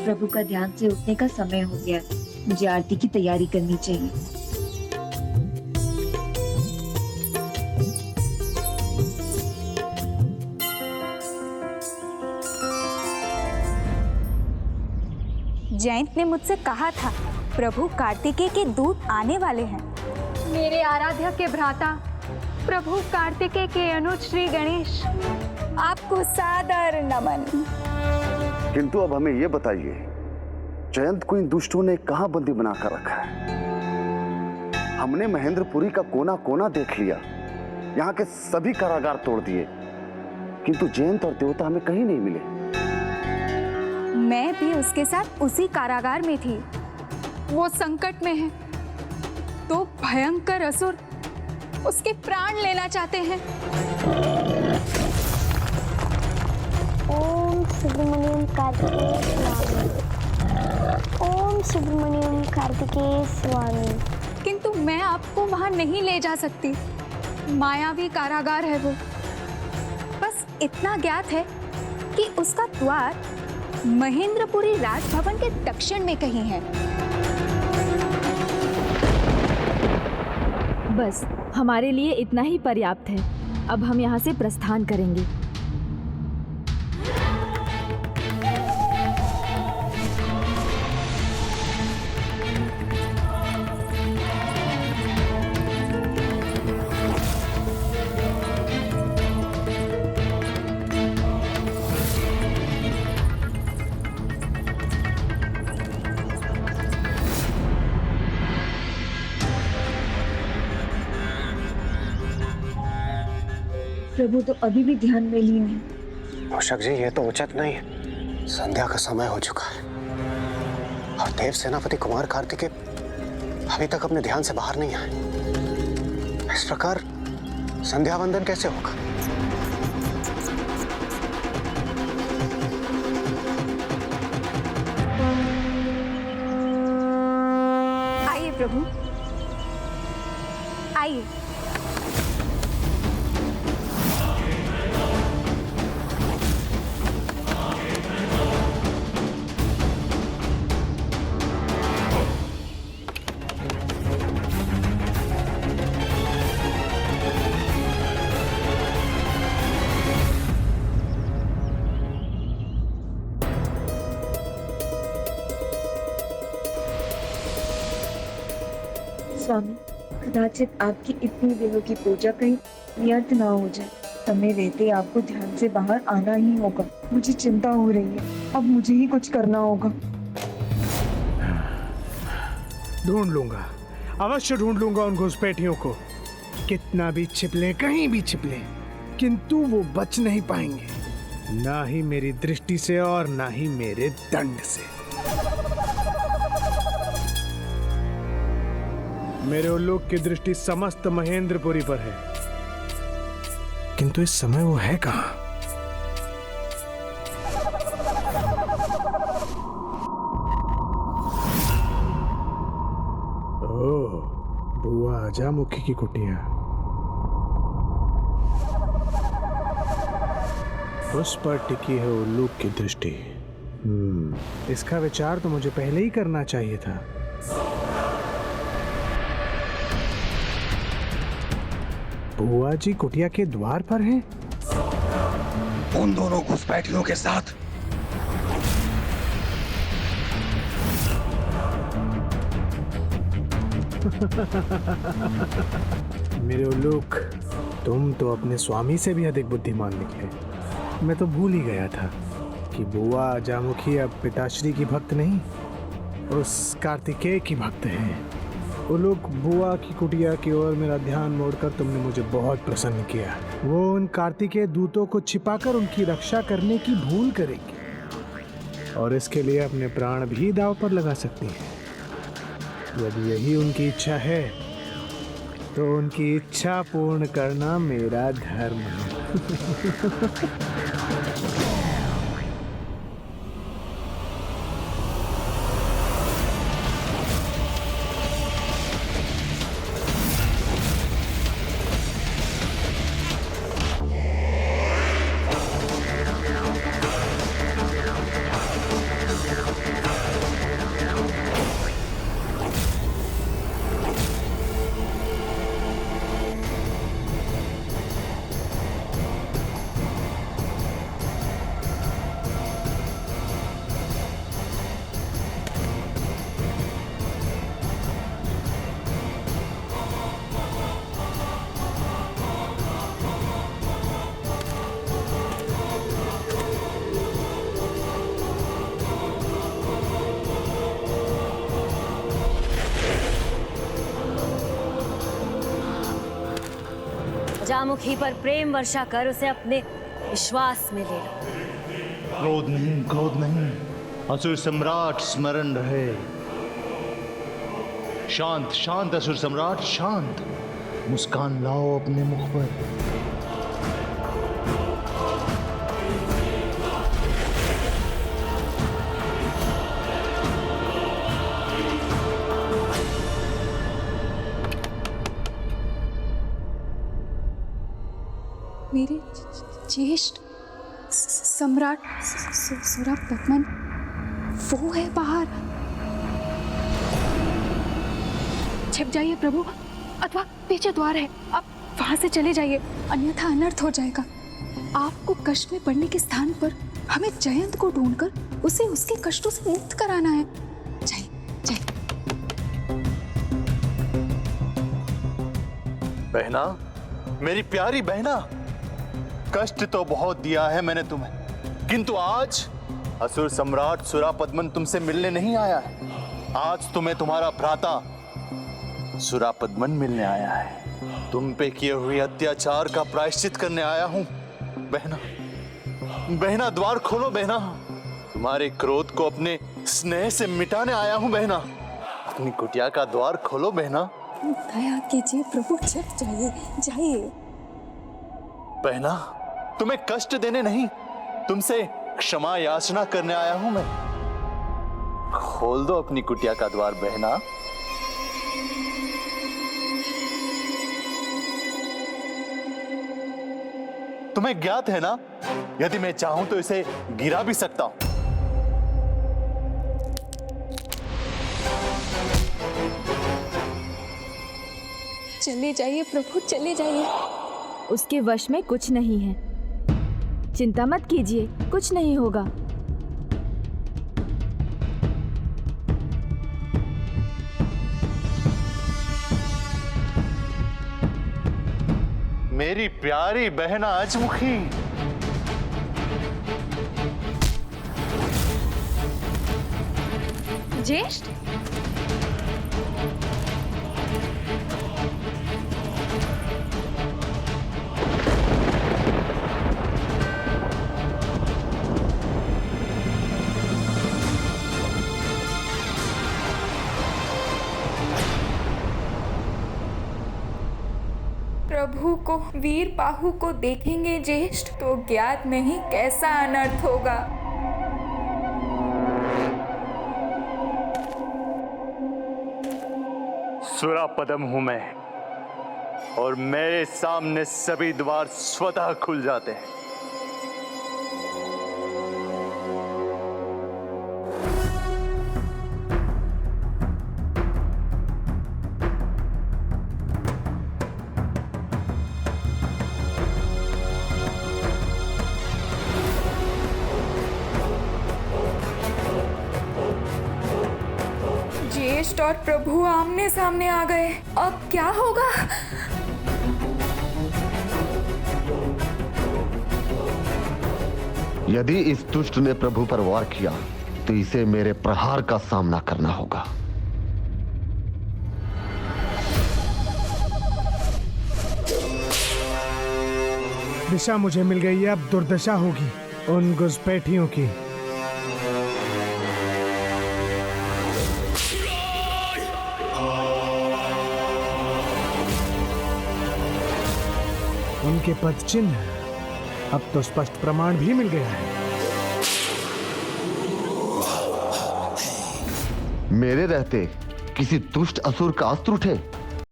प्रभु का ध्यान से उठने का समय हो गया। मुझे आरती की तैयारी करनी चाहिए। जयंत ने मुझसे कहा था प्रभु कार्तिकेय के दूत आने वाले हैं। मेरे आराध्य के भ्राता प्रभु कार्तिकेय के अनुज श्री गणेश, आपको सादर नमन। किंतु अब हमें ये बताइए, जयंत को इन दुष्टों ने कहां बंदी बनाकर रखा है? हमने महेंद्रपुरी का कोना कोना देख लिया, यहाँ के सभी कारागार तोड़ दिए, किंतु जयंत और देवता हमें कहीं नहीं मिले। मैं भी उसके साथ उसी कारागार में थी। वो संकट में है। तो भयंकर असुर उसके प्राण लेना चाहते हैं। ओम सुब्रमण्यम कार्तिकेय स्वामी, ओम सुब्रमण्यम कार्तिकेय स्वामी। किंतु मैं आपको वहां नहीं ले जा सकती। मायावी कारागार है वो। बस इतना ज्ञात है कि उसका द्वार महेंद्रपुरी राजभवन के दक्षिण में कहीं है। बस हमारे लिए इतना ही पर्याप्त है। अब हम यहाँ से प्रस्थान करेंगे। प्रभु तो अभी भी ध्यान में लिए हैं। मूषक जी, ये तो उचित नहीं है। संध्या का समय हो चुका है और देव सेनापति कुमार कार्तिकेय अभी तक अपने ध्यान से बाहर नहीं आए। इस प्रकार संध्या वंदन कैसे होगा? आइए प्रभु, आइए। स्वामी, कदाचित आपकी इतनी दिनों की पूजा कहीं व्यर्थ ना हो जाए। समय रहते आपको ध्यान से बाहर आना ही होगा। मुझे चिंता हो रही है। अब मुझे ही कुछ करना होगा। ढूंढ लूंगा, अवश्य ढूंढ लूंगा उन घुसपैठियों को। कितना भी छिपले, कहीं भी छिपले, किंतु वो बच नहीं पाएंगे, ना ही मेरी दृष्टि से और ना ही मेरे दंड से। मेरे उल्लूक की दृष्टि समस्त महेंद्रपुरी पर है, किंतु इस समय वो है कहां? ओह, बुआ अजामुखी की कुटिया। उस पर टिकी है उल्लूक की दृष्टि। इसका विचार तो मुझे पहले ही करना चाहिए था। बुआ जी कुटिया के द्वार पर हैं। उन दोनों घुसपैठियों के साथ मेरे उल्लूक, तुम तो अपने स्वामी से भी अधिक बुद्धिमान निकले। मैं तो भूल ही गया था कि बुआ अजामुखी अब पिताश्री की भक्त नहीं, उस कार्तिकेय की भक्त है। वो लोग बुआ की कुटिया की ओर मेरा ध्यान मोड़कर तुमने मुझे बहुत प्रसन्न किया। वो उन कार्तिकेय दूतों को छिपाकर उनकी रक्षा करने की भूल करेंगे और इसके लिए अपने प्राण भी दांव पर लगा सकती हैं। यदि यही उनकी इच्छा है तो उनकी इच्छा पूर्ण करना मेरा धर्म है। अजामुखी पर प्रेम वर्षा कर उसे अपने विश्वास में ले लो। क्रोध नहीं, असुर सम्राट स्मरण रहे। शांत शांत असुर सम्राट शांत। मुस्कान लाओ अपने मुख पर। मेरे ज्येष्ठ सम्राट सुरापद्मन वो है बाहर। छिप जाइए प्रभु, अथवा पीछे द्वार है, आप वहां से चले जाइए, अन्यथा अनर्थ हो जाएगा। आपको कष्ट में पड़ने के स्थान पर हमें जयंत को ढूंढकर उसे उसके कष्टों से मुक्त कराना है। जाइए जाइए। बहना, मेरी प्यारी बहना, कष्ट तो बहुत दिया है मैंने तुम्हें, किंतु आज असुर सम्राट सुरापद्मन तुमसे मिलने नहीं आया है। आज तुम्हें तुम्हारा भ्राता सुरापद्मन मिलने आया है। तुम पे किए हुए अत्याचार का प्रायश्चित करने आया हूं। बहना, बहना द्वार खोलो बहना। तुम्हारे क्रोध को अपने स्नेह से मिटाने आया हूं बहना। अपनी कुटिया का द्वार खोलो बहना। दया कीजिए प्रभु, छिप जाइए जाइए। बहना, तुम्हें कष्ट देने नहीं, तुमसे क्षमा याचना करने आया हूं मैं। खोल दो अपनी कुटिया का द्वार बहना। तुम्हें ज्ञात है ना, यदि मैं चाहूं तो इसे गिरा भी सकता हूं। चले जाइए प्रभु, चले जाइए। उसके वश में कुछ नहीं है, चिंता मत कीजिए, कुछ नहीं होगा। मेरी प्यारी बहना अजमुखी, ज्येष्ठ, प्रभु को, वीर बाहु को देखेंगे ज्येष्ठ तो ज्ञात नहीं कैसा अनर्थ होगा। सुरापद्म हूं मैं, और मेरे सामने सभी द्वार स्वतः खुल जाते हैं। ज्येष्ठ और प्रभु आमने सामने आ गए, अब क्या होगा? यदि इस दुष्ट ने प्रभु पर वार किया तो इसे मेरे प्रहार का सामना करना होगा। दिशा मुझे मिल गई है, अब दुर्दशा होगी उन घुसपैठियों की। उनके पद चिन्ह, अब तो स्पष्ट प्रमाण भी मिल गया है। मेरे रहते किसी दुष्ट असुर का अस्त्र उठे